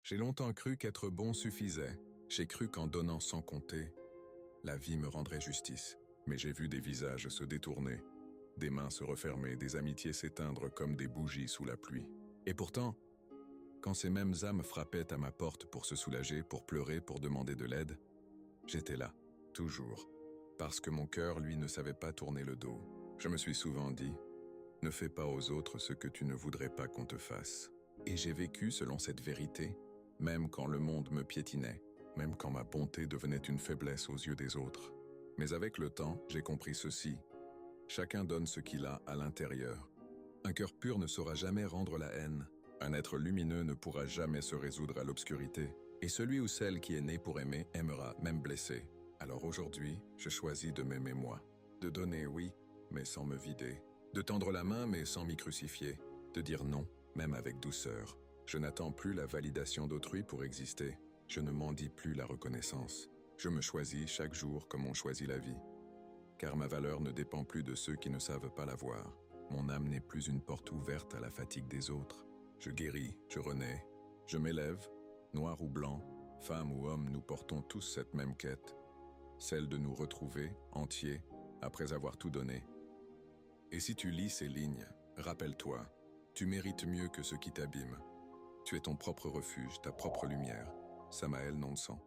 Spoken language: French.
J'ai longtemps cru qu'être bon suffisait. J'ai cru qu'en donnant sans compter, la vie me rendrait justice. Mais j'ai vu des visages se détourner, des mains se refermer, des amitiés s'éteindre comme des bougies sous la pluie. Et pourtant, quand ces mêmes âmes frappaient à ma porte pour se soulager, pour pleurer, pour demander de l'aide, j'étais là, toujours. Parce que mon cœur, lui, ne savait pas tourner le dos. Je me suis souvent dit, ne fais pas aux autres ce que tu ne voudrais pas qu'on te fasse. Et j'ai vécu selon cette vérité, même quand le monde me piétinait, même quand ma bonté devenait une faiblesse aux yeux des autres. Mais avec le temps, j'ai compris ceci. Chacun donne ce qu'il a à l'intérieur. Un cœur pur ne saura jamais rendre la haine. Un être lumineux ne pourra jamais se résoudre à l'obscurité. Et celui ou celle qui est né pour aimer aimera, même blessé. Alors aujourd'hui, je choisis de m'aimer moi. De donner, oui, mais sans me vider. De tendre la main, mais sans m'y crucifier. De dire non, même avec douceur. Je n'attends plus la validation d'autrui pour exister. Je ne mendie plus la reconnaissance. Je me choisis chaque jour comme on choisit la vie. Car ma valeur ne dépend plus de ceux qui ne savent pas la voir. Mon âme n'est plus une porte ouverte à la fatigue des autres. Je guéris, je renais, je m'élève, noir ou blanc, femme ou homme, nous portons tous cette même quête, celle de nous retrouver, entiers, après avoir tout donné. Et si tu lis ces lignes, rappelle-toi, tu mérites mieux que ceux qui t'abîment. Tu es ton propre refuge, ta propre lumière. Samael Nonsan.